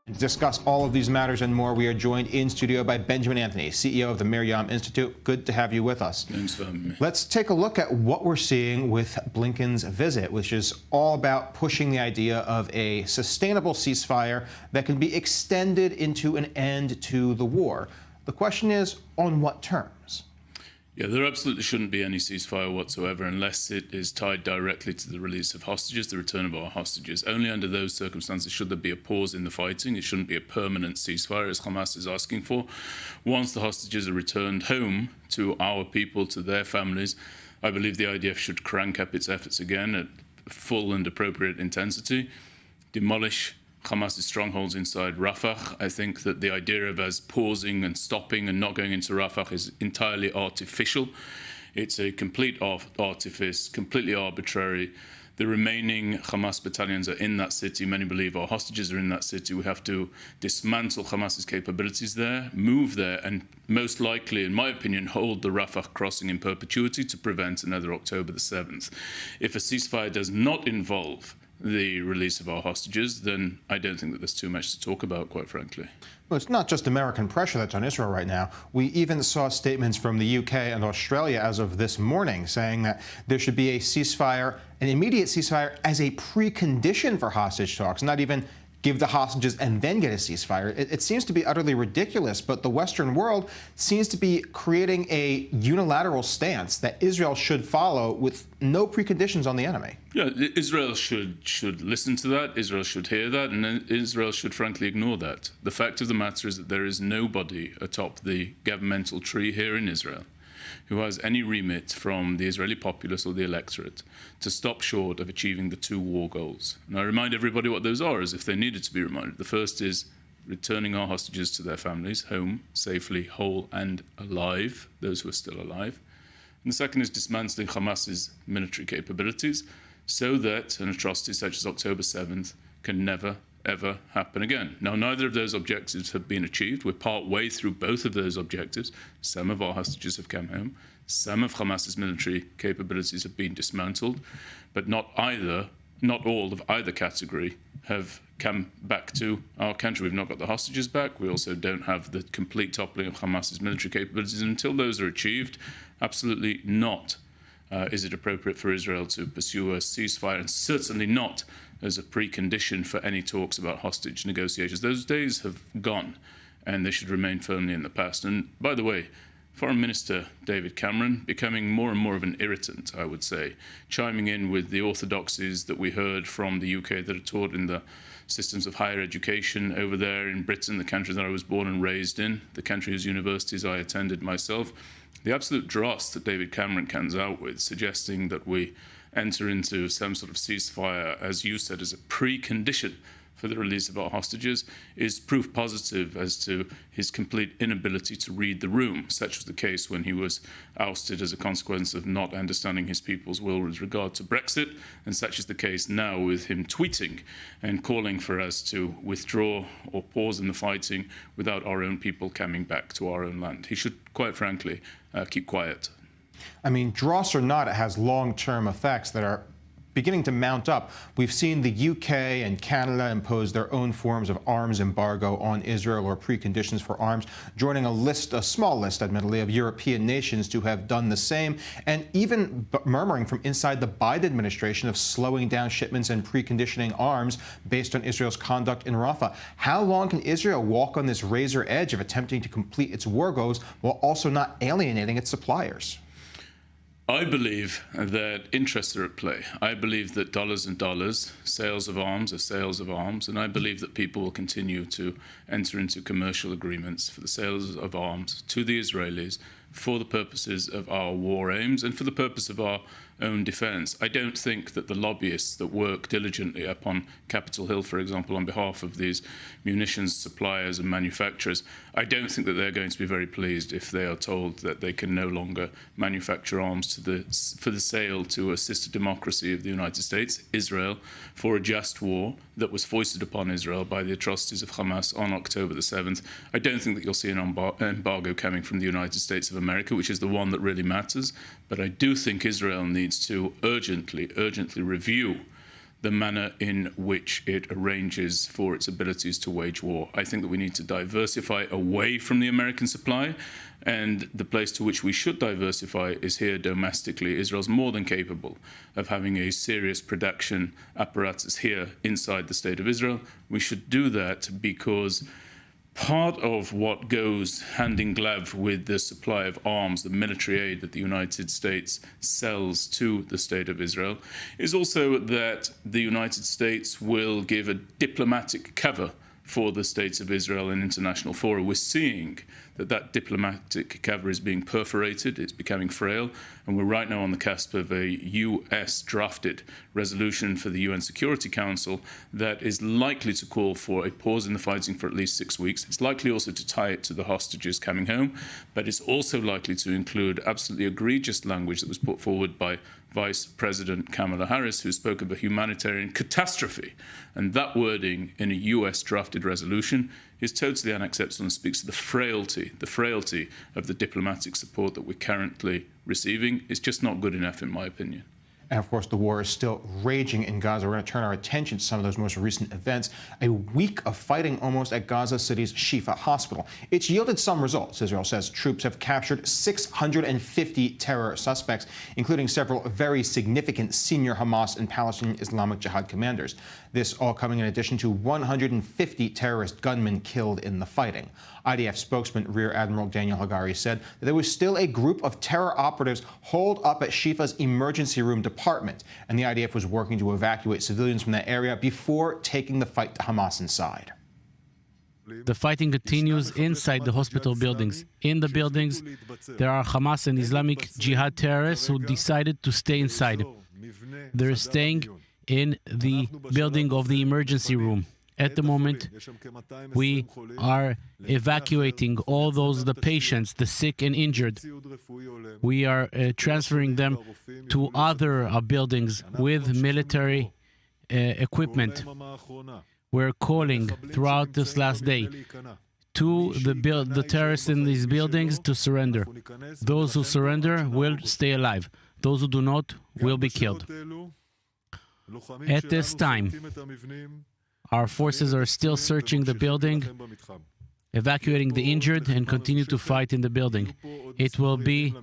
To discuss all of these matters and more, we are joined in studio by Benjamin Anthony, CEO of the Miryam Institute. Good to have you with us. Thanks for having me. Let's take a look at what we're seeing with Blinken's visit, which is all about pushing the idea of a sustainable ceasefire that can be extended into an end to the war. The question is, on what terms? Yeah, there absolutely shouldn't be any ceasefire whatsoever unless it is tied directly to the release of hostages, the return of our hostages. Only under those circumstances should there be a pause in the fighting. It shouldn't be a permanent ceasefire, as Hamas is asking for. Once the hostages are returned home to our people, to their families, I believe the IDF should crank up its efforts again at full and appropriate intensity, demolish Hamas's strongholds inside Rafah. I think that the idea of us pausing and stopping and not going into Rafah is entirely artificial. It's a complete artifice, completely arbitrary. The remaining Hamas battalions are in that city. Many believe our hostages are in that city. We have to dismantle Hamas's capabilities there, move there, and most likely, in my opinion, hold the Rafah crossing in perpetuity to prevent another October the 7th. If a ceasefire does not involve the release of our hostages, then I don't think that there's too much to talk about, quite frankly. Well, it's not just American pressure that's on Israel right now. We even saw statements from the UK and Australia as of this morning saying that there should be a ceasefire, an immediate ceasefire, as a precondition for hostage talks, not even give the hostages and then get a ceasefire. It seems to be utterly ridiculous, but the Western world seems to be creating a unilateral stance that Israel should follow with no preconditions on the enemy. Yeah, Israel should listen to that, Israel should hear that, and then Israel should frankly ignore that. The fact of the matter is that there is nobody atop the governmental tree here in Israel who has any remit from the Israeli populace or the electorate to stop short of achieving the two war goals. And I remind everybody what those are, as if they needed to be reminded. The first is returning our hostages to their families, home, safely, whole and alive, those who are still alive. And the second is dismantling Hamas's military capabilities so that an atrocity such as October 7th can never, ever happen again. Now, neither of those objectives have been achieved. We're part way through both of those objectives. Some of our hostages have come home. Some of Hamas's military capabilities have been dismantled, but not all of either category have come back to our country. We've not got the hostages back. We also don't have the complete toppling of Hamas's military capabilities. And until those are achieved, absolutely not is it appropriate for Israel to pursue a ceasefire, and certainly not as a precondition for any talks about hostage negotiations. Those days have gone, and they should remain firmly in the past. And by the way, Foreign Minister David Cameron becoming more and more of an irritant, I would say, chiming in with the orthodoxies that we heard from the UK that are taught in the systems of higher education over there in Britain, the country that I was born and raised in, the country whose universities I attended myself. The absolute dross that David Cameron comes out with, suggesting that we enter into some sort of ceasefire, as you said, as a precondition for the release of our hostages, is proof positive as to his complete inability to read the room. Such was the case when he was ousted as a consequence of not understanding his people's will with regard to Brexit, and such is the case now with him tweeting and calling for us to withdraw or pause in the fighting without our own people coming back to our own land. He should, quite frankly, keep quiet. I mean, dross or not, it has long-term effects that are beginning to mount up. We've seen the UK and Canada impose their own forms of arms embargo on Israel, or preconditions for arms, joining a small list, admittedly, of European nations to have done the same, and even murmuring from inside the Biden administration of slowing down shipments and preconditioning arms based on Israel's conduct in Rafah. How long can Israel walk on this razor edge of attempting to complete its war goals while also not alienating its suppliers? I believe that interests are at play. I believe that dollars and dollars, sales of arms are sales of arms, and I believe that people will continue to enter into commercial agreements for the sales of arms to the Israelis for the purposes of our war aims and for the purpose of our own defence. I don't think that the lobbyists that work diligently up on Capitol Hill, for example, on behalf of these munitions suppliers and manufacturers, I don't think that they're going to be very pleased if they are told that they can no longer manufacture arms for the sale to a sister democracy of the United States, Israel, for a just war that was foisted upon Israel by the atrocities of Hamas on October the 7th. I don't think that you'll see an embargo coming from the United States of America, which is the one that really matters. But I do think Israel needs to urgently review the manner in which it arranges for its abilities to wage war. I think that we need to diversify away from the American supply, and the place to which we should diversify is here domestically. Israel's more than capable of having a serious production apparatus here inside the state of Israel. We should do that because part of what goes hand in glove with the supply of arms, the military aid that the United States sells to the State of Israel, is also that the United States will give a diplomatic cover for the states of Israel in international fora. We're seeing that diplomatic cover is being perforated, it's becoming frail, and we're right now on the cusp of a US drafted resolution for the UN Security Council that is likely to call for a pause in the fighting for at least 6 weeks. It's likely also to tie it to the hostages coming home, but it's also likely to include absolutely egregious language that was put forward by Vice President Kamala Harris, who spoke of a humanitarian catastrophe. And that wording in a US drafted resolution is totally unacceptable and speaks to the frailty of the diplomatic support that we're currently receiving. It's just not good enough, in my opinion. And of course, the war is still raging in Gaza. We're going to turn our attention to some of those most recent events. A week of fighting almost at Gaza City's Shifa hospital. It's yielded some results. Israel says troops have captured 650 terror suspects, including several very significant senior Hamas and Palestinian Islamic Jihad commanders. This all coming in addition to 150 terrorist gunmen killed in the fighting. IDF spokesman Rear Admiral Daniel Hagari said that there was still a group of terror operatives holed up at Shifa's emergency room department, and the IDF was working to evacuate civilians from that area before taking the fight to Hamas inside. The fighting continues inside the hospital buildings. In the buildings, there are Hamas and Islamic Jihad terrorists who decided to stay inside. They're staying in the building of the emergency room. At the moment, we are evacuating all the patients, the sick and injured. We are transferring them to other buildings with military equipment. We're calling throughout this last day to the terrorists in these buildings to surrender. Those who surrender will stay alive. Those who do not will be killed. At this time, our forces are still searching the building, evacuating the injured, and continue to fight in the building. It will be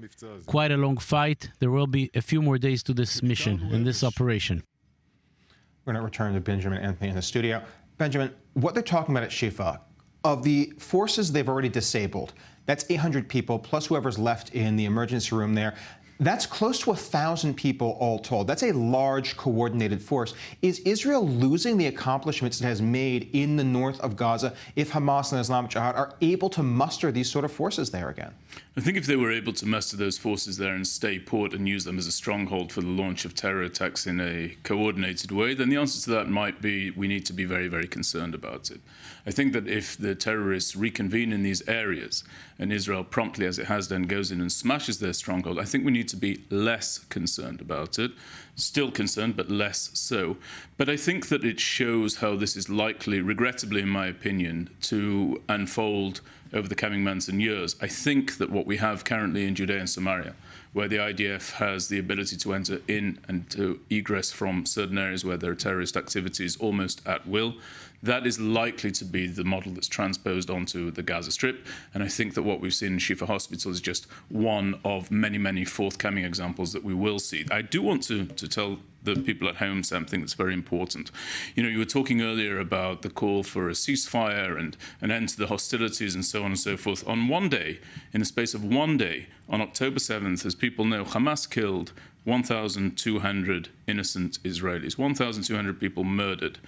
quite a long fight. There will be a few more days to this mission and this operation. We're going to return to Benjamin Anthony in the studio. Benjamin, what they're talking about at Shifa, of the forces they've already disabled, that's 800 people, plus whoever's left in the emergency room there. That's close to 1,000 people all told. That's a large, coordinated force. Is Israel losing the accomplishments it has made in the north of Gaza if Hamas and Islamic Jihad are able to muster these sort of forces there again? I think if they were able to muster those forces there and stay put and use them as a stronghold for the launch of terror attacks in a coordinated way, then the answer to that might be we need to be very, very concerned about it. I think that if the terrorists reconvene in these areas and Israel promptly, as it has done, goes in and smashes their stronghold, I think we need to be less concerned about it. Still concerned, but less so. But I think that it shows how this is likely, regrettably in my opinion, to unfold over the coming months and years. I think that what we have currently in Judea and Samaria, where the IDF has the ability to enter in and to egress from certain areas where there are terrorist activities almost at will, that is likely to be the model that's transposed onto the Gaza Strip. And I think that what we've seen in Shifa Hospital is just one of many, many forthcoming examples that we will see. I do want to tell the people at home something that's very important. You know, you were talking earlier about the call for a ceasefire and an end to the hostilities and so on and so forth. On one day, in the space of one day, on October 7th, as people know, Hamas killed 1,200 innocent Israelis, 1,200 people murdered.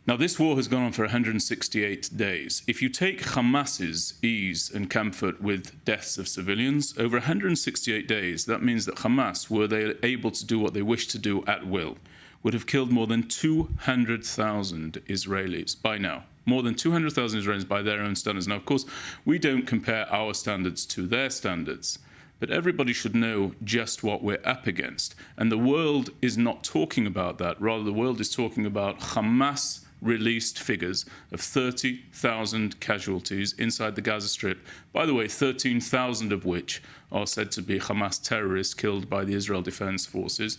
Now, this war has gone on for 168 days. If you take Hamas's ease and comfort with deaths of civilians, over 168 days, that means that Hamas, were they able to do what they wish to do at will, would have killed more than 200,000 Israelis by now. More than 200,000 Israelis by their own standards. Now, of course, we don't compare our standards to their standards, but everybody should know just what we're up against. And the world is not talking about that. Rather, the world is talking about Hamas released figures of 30,000 casualties inside the Gaza Strip. By the way, 13,000 of which are said to be Hamas terrorists killed by the Israel Defense Forces.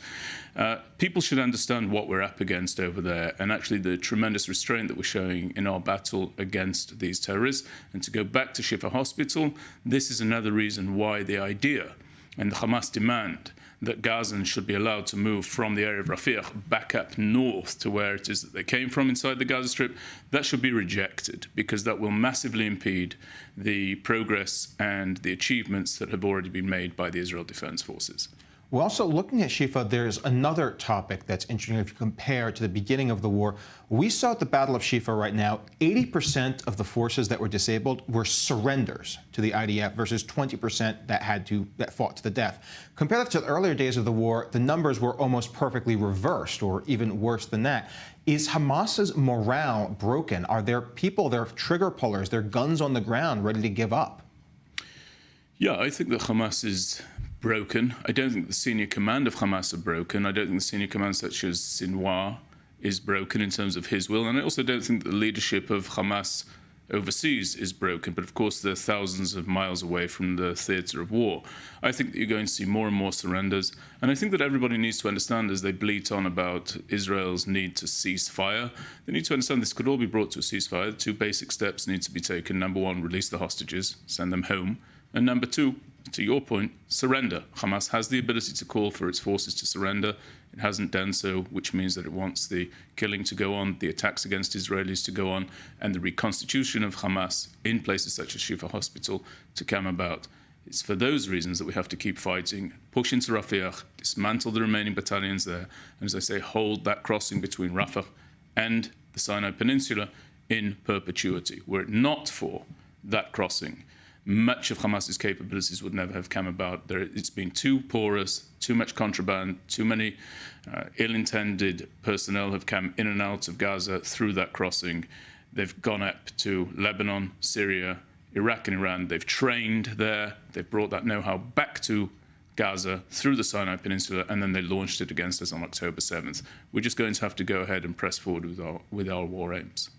People should understand what we're up against over there, and actually the tremendous restraint that we're showing in our battle against these terrorists. And to go back to Shifa Hospital, this is another reason why the idea and the Hamas demand that Gazans should be allowed to move from the area of Rafah back up north to where it is that they came from inside the Gaza Strip, that should be rejected, because that will massively impede the progress and the achievements that have already been made by the Israel Defense Forces. We're also looking at Shifa. There's another topic that's interesting if you compare to the beginning of the war. We saw at the Battle of Shifa right now, 80% of the forces that were disabled were surrenders to the IDF versus 20% that fought to the death. Compared to the earlier days of the war, the numbers were almost perfectly reversed, or even worse than that. Is Hamas's morale broken? Are there people, their trigger pullers, their guns on the ground, ready to give up? Yeah, I think that Hamas is broken. I don't think the senior command of Hamas are broken. I don't think the senior command, such as Sinwar, is broken in terms of his will. And I also don't think the leadership of Hamas overseas is broken. But of course, they're thousands of miles away from the theatre of war. I think that you're going to see more and more surrenders. And I think that everybody needs to understand, as they bleat on about Israel's need to cease fire, they need to understand this could all be brought to a ceasefire. The two basic steps need to be taken. Number one, release the hostages, send them home. And number two, to your point, surrender. Hamas has the ability to call for its forces to surrender. It hasn't done so, which means that it wants the killing to go on, the attacks against Israelis to go on, and the reconstitution of Hamas in places such as Shifa Hospital to come about. It's for those reasons that we have to keep fighting, push into Rafah, dismantle the remaining battalions there, and as I say, hold that crossing between Rafah and the Sinai Peninsula in perpetuity. Were it not for that crossing, much of Hamas's capabilities would never have come about. It's been too porous, too much contraband, too many ill-intended personnel have come in and out of Gaza through that crossing. They've gone up to Lebanon, Syria, Iraq and Iran. They've trained there. They've brought that know-how back to Gaza through the Sinai Peninsula, and then they launched it against us on October 7th. We're just going to have to go ahead and press forward with our war aims.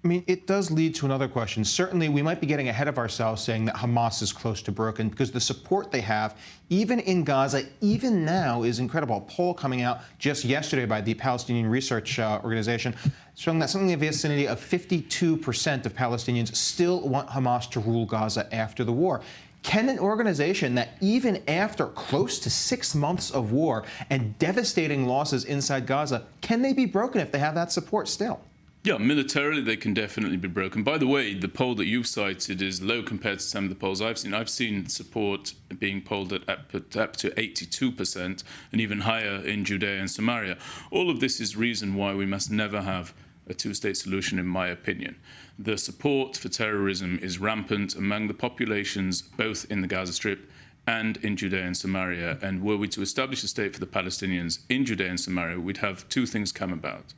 I mean, it does lead to another question. Certainly, we might be getting ahead of ourselves saying that Hamas is close to broken, because the support they have, even in Gaza, even now, is incredible. A poll coming out just yesterday by the Palestinian Research Organization showing that something in the vicinity of 52% of Palestinians still want Hamas to rule Gaza after the war. Can an organization that even after close to 6 months of war and devastating losses inside Gaza, can they be broken if they have that support still? Yeah, militarily they can definitely be broken. By the way, the poll that you've cited is low compared to some of the polls I've seen. I've seen support being polled at up to 82% and even higher in Judea and Samaria. All of this is reason why we must never have a two-state solution, in my opinion. The support for terrorism is rampant among the populations both in the Gaza Strip and in Judea and Samaria. And were we to establish a state for the Palestinians in Judea and Samaria, we'd have two things come about.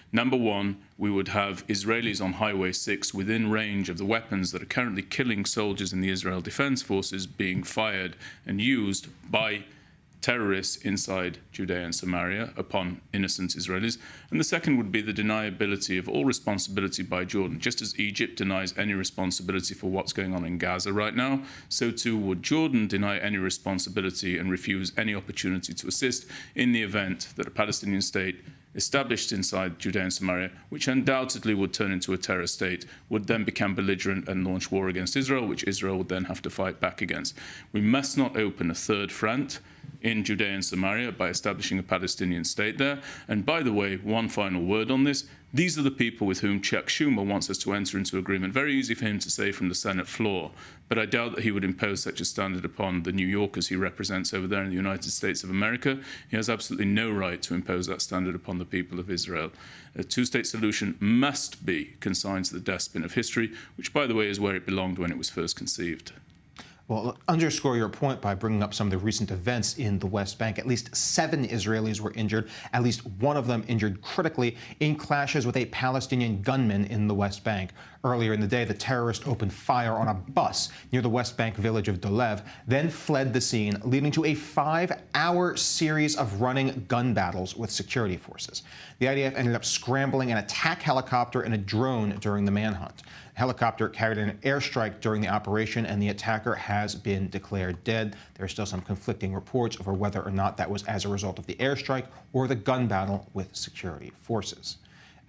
Number one, we would have Israelis on Highway 6 within range of the weapons that are currently killing soldiers in the Israel Defense Forces being fired and used by terrorists inside Judea and Samaria upon innocent Israelis. And the second would be the deniability of all responsibility by Jordan. Just as Egypt denies any responsibility for what's going on in Gaza right now, so too would Jordan deny any responsibility and refuse any opportunity to assist in the event that a Palestinian state established inside Judea and Samaria, which undoubtedly would turn into a terror state, would then become belligerent and launch war against Israel, which Israel would then have to fight back against. We must not open a third front in Judea and Samaria by establishing a Palestinian state there. And by the way, one final word on this. These are the people with whom Chuck Schumer wants us to enter into agreement. Very easy for him to say from the Senate floor, but I doubt that he would impose such a standard upon the New Yorkers he represents over there in the United States of America. He has absolutely no right to impose that standard upon the people of Israel. A two-state solution must be consigned to the dustbin of history, which, by the way, is where it belonged when it was first conceived. Well, underscore your point by bringing up some of the recent events in the West Bank. At least 7 Israelis were injured, at least one of them injured critically in clashes with a Palestinian gunman in the West Bank. Earlier in the day, the terrorist opened fire on a bus near the West Bank village of Dolev, then fled the scene, leading to a 5-hour series of running gun battles with security forces. The IDF ended up scrambling an attack helicopter and a drone during the manhunt. The helicopter carried an airstrike during the operation, and the attacker has been declared dead. There are still some conflicting reports over whether or not that was as a result of the airstrike or the gun battle with security forces.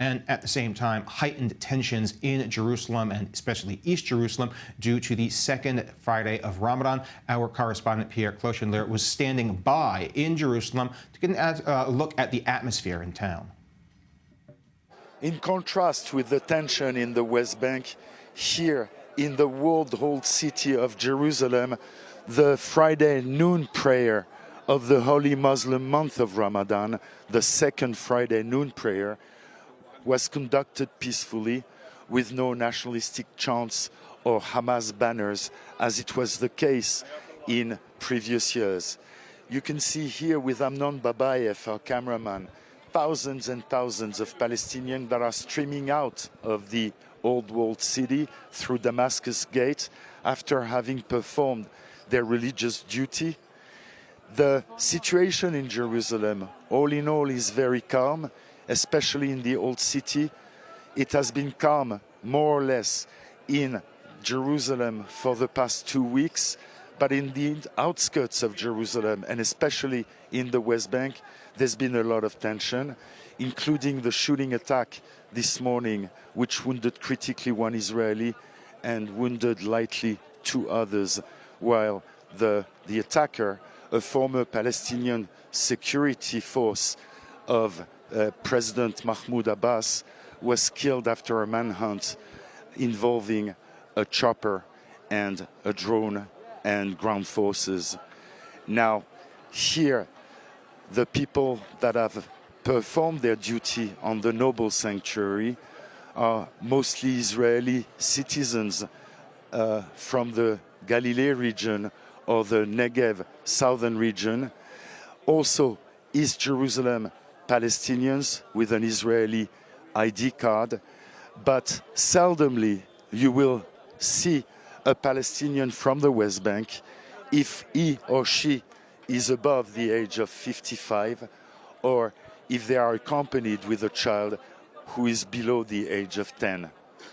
And at the same time, heightened tensions in Jerusalem, and especially East Jerusalem, due to the second Friday of Ramadan. Our correspondent Pierre Clochenler was standing by in Jerusalem to get a look at the atmosphere in town. In contrast with the tension in the West Bank, here in the world-old city of Jerusalem, the Friday noon prayer of the holy Muslim month of Ramadan, the second Friday noon prayer, was conducted peacefully with no nationalistic chants or Hamas banners, as it was the case in previous years. You can see here with Amnon Babayev, our cameraman, thousands and thousands of Palestinians that are streaming out of the old walled city through Damascus Gate after having performed their religious duty. The situation in Jerusalem, all in all, is very calm, especially in the old city. It has been calm, more or less, in Jerusalem for the past 2 weeks, but in the outskirts of Jerusalem, and especially in the West Bank, there's been a lot of tension, including the shooting attack this morning, which wounded critically 1 Israeli and wounded lightly 2 others, while the attacker, a former Palestinian security force of President Mahmoud Abbas, was killed after a manhunt involving a chopper and a drone and ground forces. Now, here, the people that have performed their duty on the noble sanctuary are mostly Israeli citizens from the Galilee region or the Negev southern region. Also, East Jerusalem Palestinians with an Israeli ID card, but seldomly you will see a Palestinian from the West Bank if he or she is above the age of 55, or if they are accompanied with a child who is below the age of 10.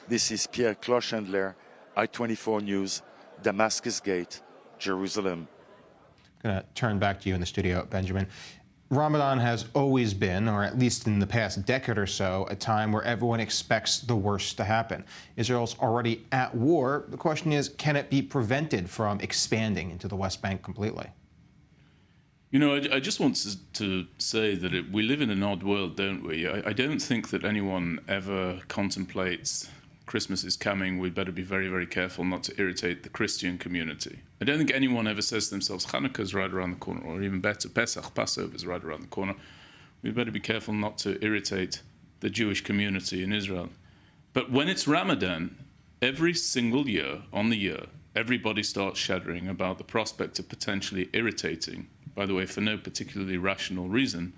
This is Pierre Clochenler, I-24 News, Damascus Gate, Jerusalem. I'm going to turn back to you in the studio, Benjamin. Ramadan has always been, or at least in the past decade or so, a time where everyone expects the worst to happen. Israel's already at war. The question is, can it be prevented from expanding into the West Bank completely? You know, I just want to say that we live in an odd world, don't we? I don't think that anyone ever contemplates Christmas is coming, we'd better be very, very careful not to irritate the Christian community. I don't think anyone ever says to themselves, Hanukkah's right around the corner, or even better, Pesach, Passover's right around the corner. We'd better be careful not to irritate the Jewish community in Israel. But when it's Ramadan, every single year, on the year, everybody starts shuddering about the prospect of potentially irritating, by the way, for no particularly rational reason,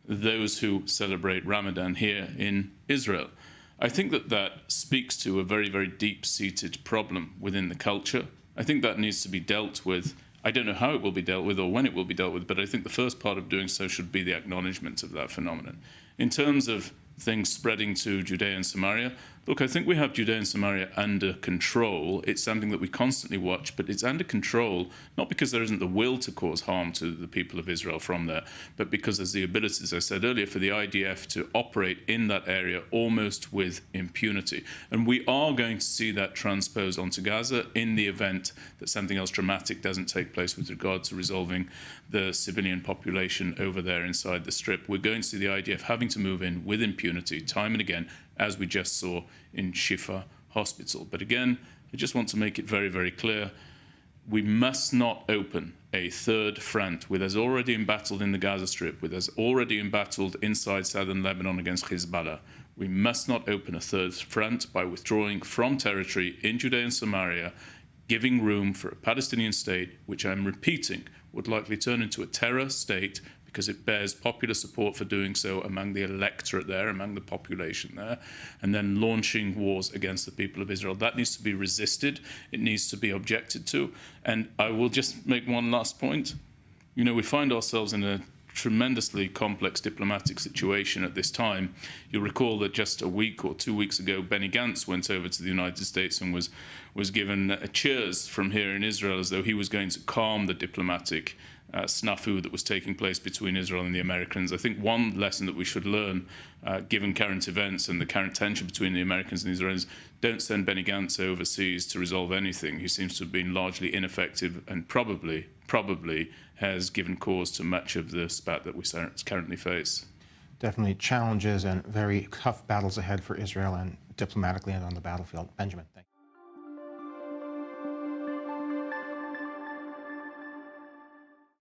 those who celebrate Ramadan here in Israel. I think that speaks to a very, very deep-seated problem within the culture. I think that needs to be dealt with. I don't know how it will be dealt with or when it will be dealt with, but I think the first part of doing so should be the acknowledgement of that phenomenon. In terms of things spreading to Judea and Samaria, look, I think we have Judea and Samaria under control. It's something that we constantly watch, but it's under control, not because there isn't the will to cause harm to the people of Israel from there, but because there's the ability, as I said earlier, for the IDF to operate in that area almost with impunity. And we are going to see that transposed onto Gaza in the event that something else dramatic doesn't take place with regard to resolving the civilian population over there inside the Strip. We're going to see the IDF having to move in with impunity time and again, as we just saw in Shifa Hospital. But again, I just want to make it very, very clear, we must not open a third front with us already embattled in the Gaza Strip, with us already embattled inside southern Lebanon against Hezbollah. We must not open a third front by withdrawing from territory in Judea and Samaria, giving room for a Palestinian state, which I'm repeating, would likely turn into a terror state because it bears popular support for doing so among the electorate there, among the population there, and then launching wars against the people of Israel. That needs to be resisted. It needs to be objected to. And I will just make one last point. You know, we find ourselves in a tremendously complex diplomatic situation at this time. You'll recall that just a week or 2 weeks ago, Benny Gantz went over to the United States and was given cheers from here in Israel as though he was going to calm the diplomatic snafu that was taking place between Israel and the Americans. I think one lesson that we should learn, given current events and the current tension between the Americans and the Israelis, don't send Benny Gantz overseas to resolve anything. He seems to have been largely ineffective and probably has given cause to much of the spat that we currently face. Definitely challenges and very tough battles ahead for Israel and diplomatically and on the battlefield. Benjamin, thank you.